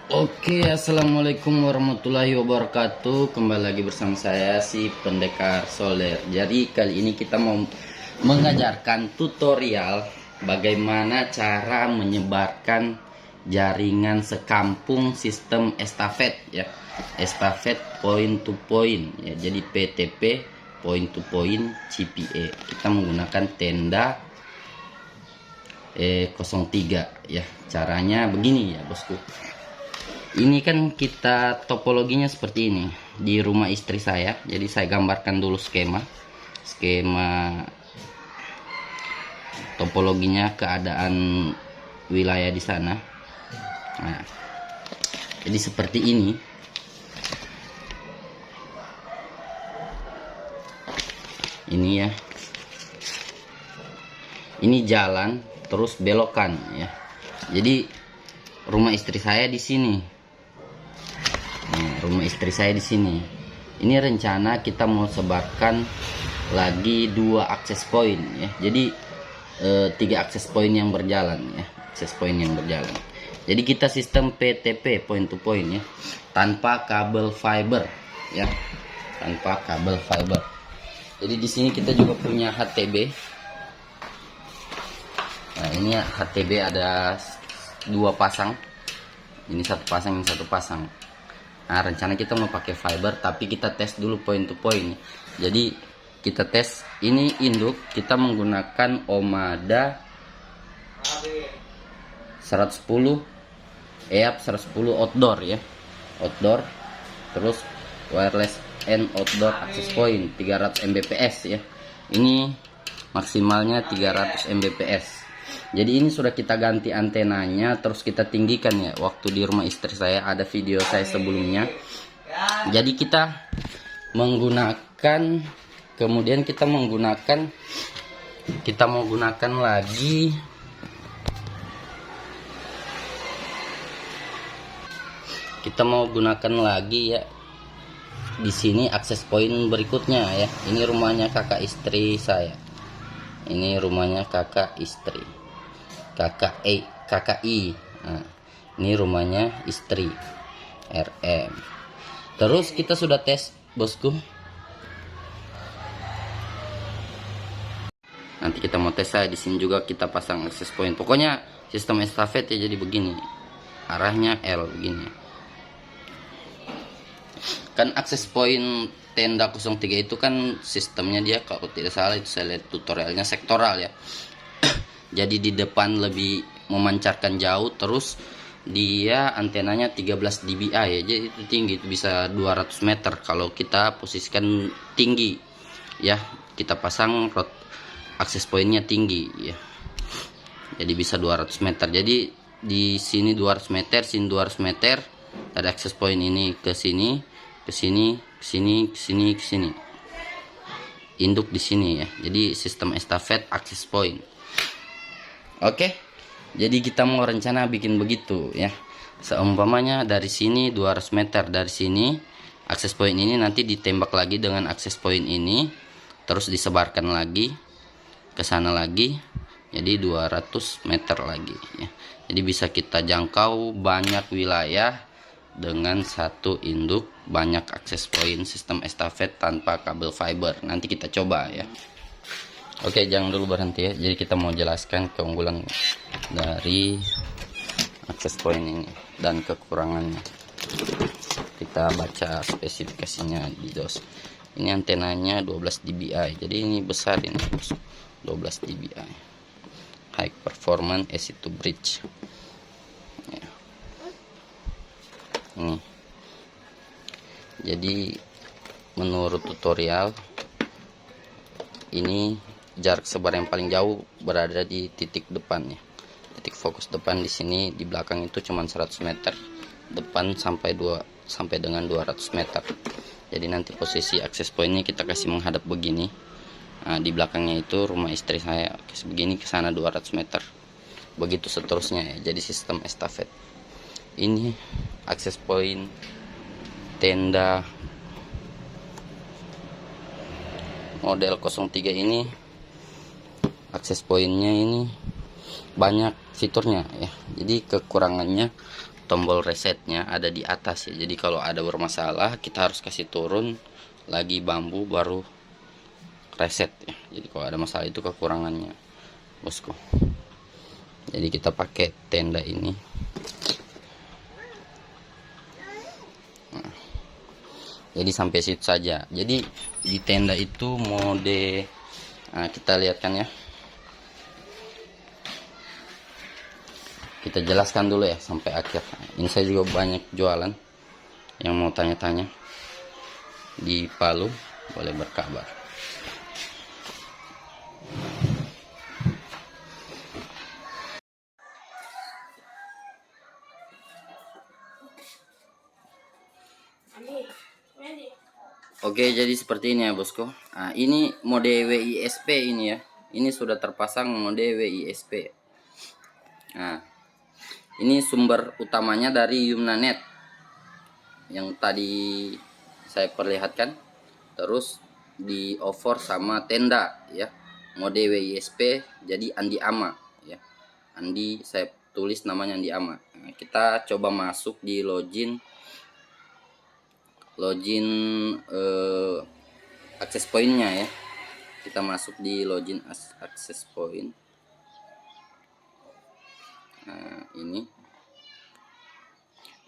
Oke, assalamualaikum warahmatullahi wabarakatuh. Kembali lagi bersama saya si Pendekar Soler. Jadi kali ini kita mau mengajarkan tutorial bagaimana cara menyebarkan jaringan sekampung sistem estafet ya. Estafet point to point ya. Jadi PTP, point to point CPE. Kita menggunakan tenda 03 ya. Caranya begini ya, bosku. Ini kan kita topologinya seperti ini di rumah istri saya. Jadi saya gambarkan dulu skema topologinya, keadaan wilayah di sana. Nah, jadi seperti ini. Ini ya. Ini jalan terus belokan ya. Jadi rumah istri saya di sini. Rumah istri saya di sini. Ini rencana kita mau sebarkan lagi 2 akses point ya. Jadi 3 akses point yang berjalan ya. Akses point yang berjalan. Jadi kita sistem PTP, point to point ya. Tanpa kabel fiber ya. Tanpa kabel fiber. Jadi di sini kita juga punya HTB. Nah, ini ya, HTB ada 2 pasang. Ini satu pasang, ini satu pasang. Nah, rencana kita mau pakai fiber, tapi kita tes dulu point to point. Jadi kita tes ini induk, kita menggunakan Omada 110 EAP 110 outdoor ya. Outdoor. Terus wireless and outdoor access point 300 Mbps ya. Ini maksimalnya 300 Mbps. Jadi ini sudah kita ganti antenanya, terus kita tinggikan ya. Waktu di rumah istri saya ada video saya sebelumnya. Jadi kita menggunakan, kemudian kita mau gunakan lagi ya. Di sini akses point berikutnya ya. Ini rumahnya kakak istri saya. Ini rumahnya kakak istri. KKI. Nah, ini rumahnya istri RM. Terus kita sudah tes, bosku. Nanti kita mau tes saya di sini juga kita pasang access point. Pokoknya sistem estafet ya, jadi begini. Arahnya L begini. Kan access point tenda 03 itu kan sistemnya dia, kalau tidak salah itu saya lihat tutorialnya sektoral ya. Jadi di depan lebih memancarkan jauh, terus dia antenanya 13 dBi ya. Jadi itu tinggi, itu bisa 200 meter kalau kita posisikan tinggi ya. Kita pasang akses pointnya tinggi ya. Jadi bisa 200 meter. Jadi di sini 200 meter, sini 200 meter. Ada akses point ini ke sini, ke sini, ke sini, ke sini, ke sini. Induk di sini ya. Jadi sistem estafet akses point. Oke, jadi kita mau rencana bikin begitu ya. Seumpamanya dari sini 200 meter, dari sini akses point ini nanti ditembak lagi dengan akses point ini, terus disebarkan lagi ke sana lagi, jadi 200 meter lagi ya. Jadi bisa kita jangkau banyak wilayah dengan satu induk, banyak akses point sistem estafet tanpa kabel fiber. Nanti kita coba ya. Oke, jangan dulu berhenti ya. Jadi kita mau jelaskan keunggulan dari akses point ini dan kekurangannya. Kita baca spesifikasinya di DOS. Ini antenanya 12 dBi. Jadi ini besar, ini 12 dBi. High performance easy to bridge. Ya. Ini. Jadi menurut tutorial ini jarak sebar yang paling jauh berada di titik depan ya. Titik fokus depan di sini, di belakang itu cuma 100 meter. Depan sampai dengan 200 meter. Jadi nanti posisi akses pointnya kita kasih menghadap begini. Nah, di belakangnya itu rumah istri saya. Kasih begini ke sana 200 meter. Begitu seterusnya ya. Jadi sistem estafet. Ini akses point tenda model 03 ini. Akses pointnya ini banyak fiturnya ya. Jadi kekurangannya tombol resetnya ada di atas ya. Jadi kalau ada bermasalah kita harus kasih turun lagi bambu baru reset ya. Jadi kalau ada masalah itu kekurangannya, bosku. Jadi kita pakai tenda ini. Nah, jadi sampai situ saja. Jadi di tenda itu mode, nah, kita lihat kan ya. Kita jelaskan dulu ya sampai akhir. Ini saya juga banyak jualan. Yang mau tanya-tanya di Palu boleh berkabar. Oke, jadi seperti ini ya bosku. Nah, ini mode WISP ini ya. Ini sudah terpasang mode WISP. Nah, ini sumber utamanya dari Yumnanet yang tadi saya perlihatkan. Terus di over sama tenda ya. Mode WISP jadi Andi Ama ya. Andi saya tulis namanya Andi Ama. Nah, kita coba masuk di login access pointnya ya. Kita masuk di login access point. Nah, ini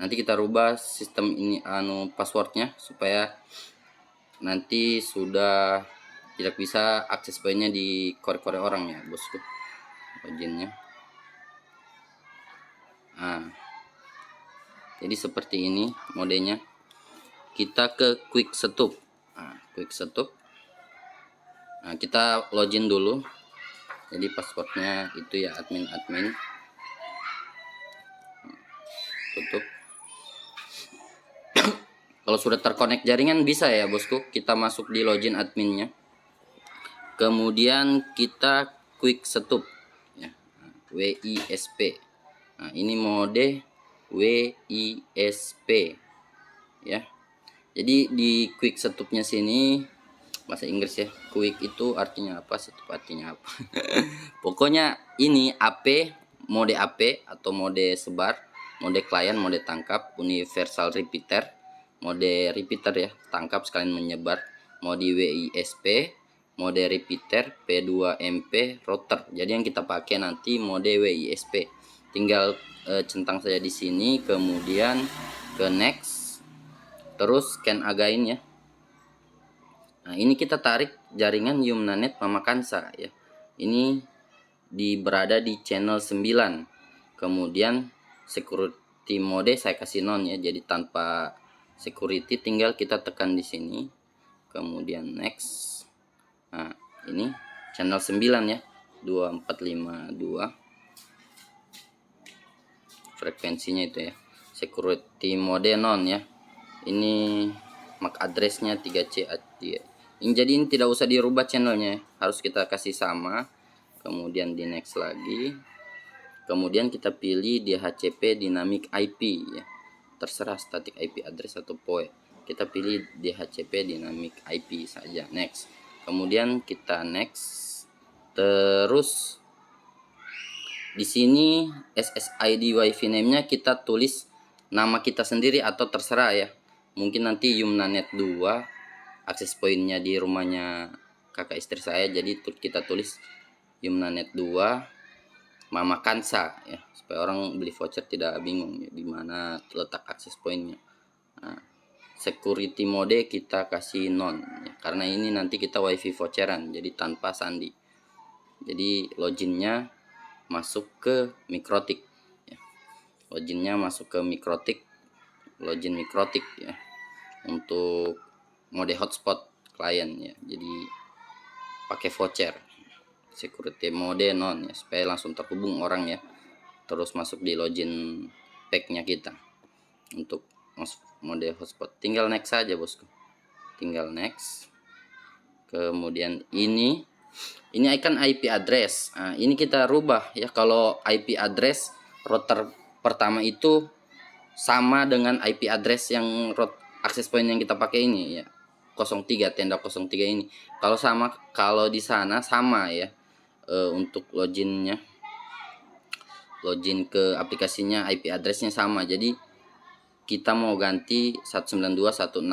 nanti kita rubah sistem ini passwordnya supaya nanti sudah tidak bisa akses pointnya di korek-korek orang ya bosku, loginnya. Nah, jadi seperti ini modenya. Kita ke quick setup. Nah, quick setup. Nah, kita login dulu. Jadi passwordnya itu ya admin. Tutup. Kalau sudah terkonek jaringan bisa ya bosku, kita masuk di login adminnya. Kemudian kita quick setup ya. WISP. Nah, ini mode WISP ya. Jadi di quick setupnya sini bahasa Inggris ya. Quick itu artinya apa? Setup artinya apa? Pokoknya ini AP, mode AP atau mode sebar, mode klien, mode tangkap, universal repeater, mode repeater ya, tangkap sekalian menyebar, mode WISP, mode repeater, P2MP, router. Jadi yang kita pakai nanti mode WISP. Tinggal centang saja di sini, kemudian ke next. Terus scan again ya. Nah, ini kita tarik jaringan Yumnanet Mama Kansa ya. Ini berada di channel 9. Kemudian security mode saya kasih non ya. Jadi tanpa security, tinggal kita tekan di sini. Kemudian next. Nah, ini channel 9 ya. 2452. Frekuensinya itu ya. Security mode non ya. Ini MAC addressnya 3C ya. Jadi ini tidak usah dirubah channelnya, harus kita kasih sama. Kemudian di next lagi. Kemudian kita pilih DHCP dynamic IP ya. Terserah static IP address atau PoE. Kita pilih DHCP dynamic IP saja. Next. Kemudian kita next. Terus di sini SSID WiFi name-nya kita tulis nama kita sendiri atau terserah ya. Mungkin nanti Yumnanet 2 akses poinnya di rumahnya kakak istri saya, jadi kita tulis Yumnanet 2 Mama Kansa ya, supaya orang beli voucher tidak bingung ya, di mana letak akses poinnya. Nah, security mode kita kasih non ya, karena ini nanti kita wifi voucheran, jadi tanpa sandi. Jadi loginnya masuk ke Mikrotik ya. Loginnya masuk ke Mikrotik, login Mikrotik ya. Untuk mode hotspot klien ya, jadi pakai voucher. Security mode non ya, supaya langsung terhubung orang ya, terus masuk di login packnya kita. Untuk mode hotspot tinggal next saja bosku, tinggal next. Kemudian ini icon IP address. Nah, ini kita rubah ya. Kalau IP address router pertama itu sama dengan IP address yang akses point yang kita pakai ini ya, 03 tenda 03 ini. Kalau di sana sama ya. Untuk loginnya login ke aplikasinya IP addressnya sama. Jadi kita mau ganti 192.168.2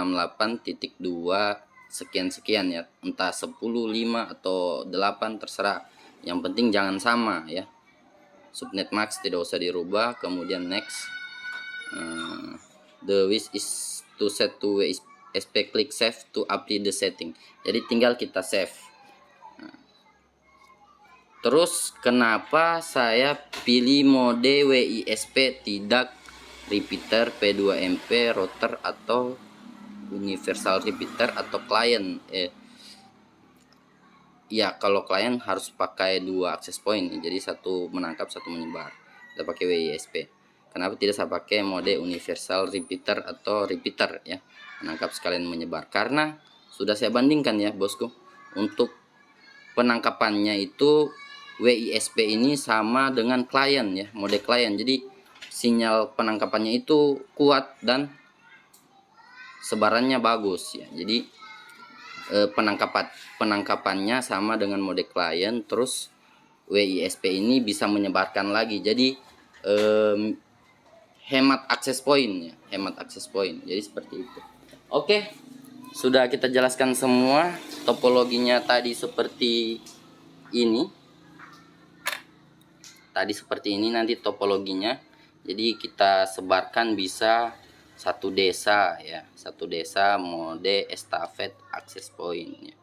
sekian-sekian ya, entah 10, 5 atau 8 terserah. Yang penting jangan sama ya. Subnet max tidak usah dirubah, kemudian next. The wish is to set to WISP, klik save to update the setting. Jadi tinggal kita save. Terus kenapa saya pilih mode WISP tidak repeater, P2MP, router atau universal repeater atau client? Ya kalau client harus pakai 2 access point, jadi satu menangkap satu menyebar. Kita pakai WISP. Kenapa tidak saya pakai mode universal repeater atau repeater ya, menangkap sekalian menyebar? Karena sudah saya bandingkan ya bosku, untuk penangkapannya itu WISP ini sama dengan klien ya, mode klien. Jadi sinyal penangkapannya itu kuat dan sebarannya bagus ya. Jadi penangkapannya sama dengan mode klien, terus WISP ini bisa menyebarkan lagi. Jadi hemat akses point ya, hemat akses point. Jadi seperti itu. Oke, sudah kita jelaskan semua. Topologinya tadi seperti ini. Nanti topologinya. Jadi kita sebarkan bisa satu desa ya, satu desa mode estafet access point ya.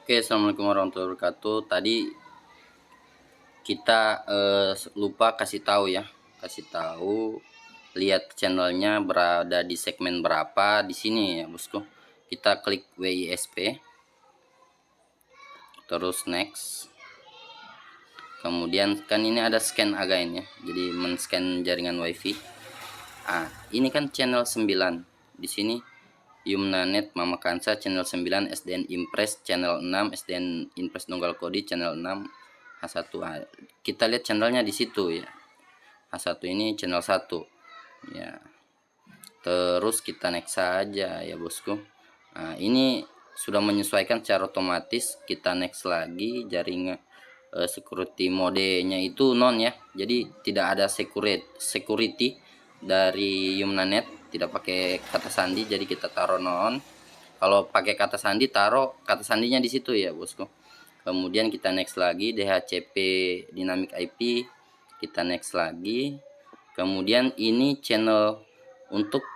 Oke, assalamualaikum warahmatullahi wabarakatuh. Tadi kita lupa kasih tahu ya, lihat channelnya berada di segmen berapa di sini ya bosku. Kita klik WISP, terus next. Kemudian kan ini ada scan again ya, jadi men-scan jaringan wifi. Ini kan channel 9. Di sini Yumnanet Mama Kansa channel 9, SDN Impress channel 6, SDN Impress Nunggal Kodi channel 6, H1. Kita lihat channelnya di situ ya. H1 ini channel 1. Ya. Terus kita next saja ya bosku. Ini sudah menyesuaikan secara otomatis. Kita next lagi jaringan security modenya itu non ya, jadi tidak ada security dari Yumnanet, tidak pakai kata sandi, jadi kita taruh non. Kalau pakai kata sandi taruh kata sandinya di situ ya bosku. Kemudian kita next lagi DHCP dynamic IP, kita next lagi. Kemudian ini channel untuk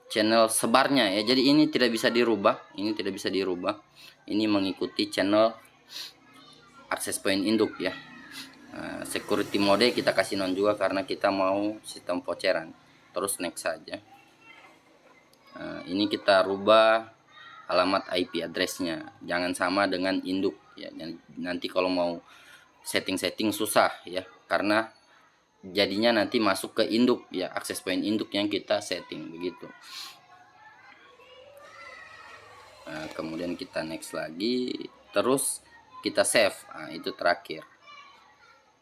channel sebarnya ya, jadi ini tidak bisa dirubah, ini mengikuti channel akses point induk ya. Security mode kita kasih non juga karena kita mau sistem voucheran. Terus next saja. Ini kita rubah alamat IP addressnya, jangan sama dengan induk ya. Nanti kalau mau setting susah ya, karena jadinya nanti masuk ke induk ya, akses point induk yang kita setting begitu. Kemudian kita next lagi, terus kita save. Itu terakhir.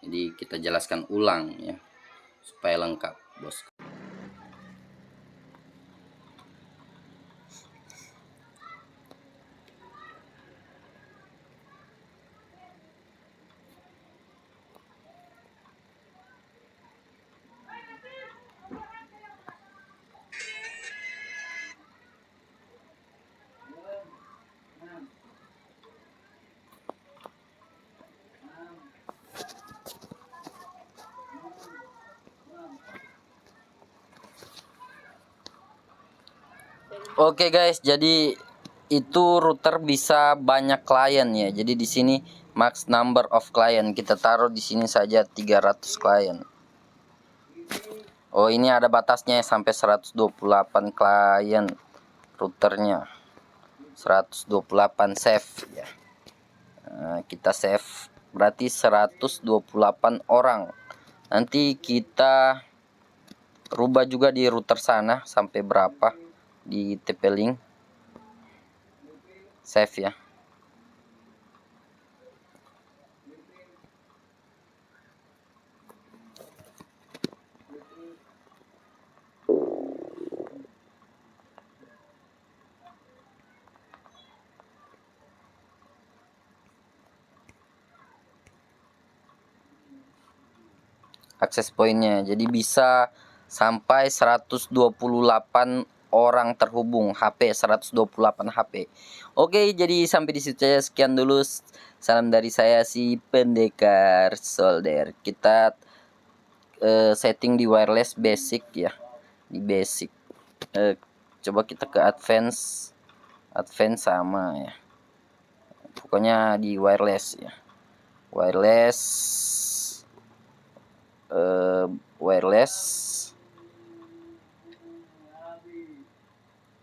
Jadi kita jelaskan ulang ya supaya lengkap bos. Oke guys, jadi itu router bisa banyak klien ya. Jadi di sini max number of client kita taruh di sini saja 300 klien. Oh, ini ada batasnya sampai 128 klien routernya. 128 save ya. Kita save berarti 128 orang. Nanti kita rubah juga di router sana sampai berapa di TP-Link. Save ya. akses poinnya. Jadi bisa sampai 128 orang terhubung, HP 128 HP. Oke, jadi sampai di situ saja, sekian dulu. Salam dari saya, si pendekar solder. Kita setting di wireless basic ya, di basic. Coba kita ke advance sama ya, pokoknya di wireless ya, wireless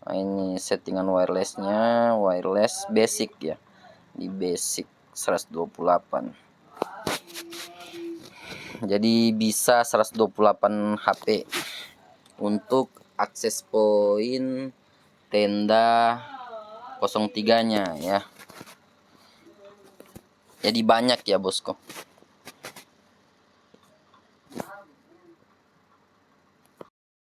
nah, ini settingan wirelessnya, wireless basic ya, di basic 128. Jadi bisa 128 HP untuk akses poin tenda 03 nya ya. Jadi banyak ya bosku.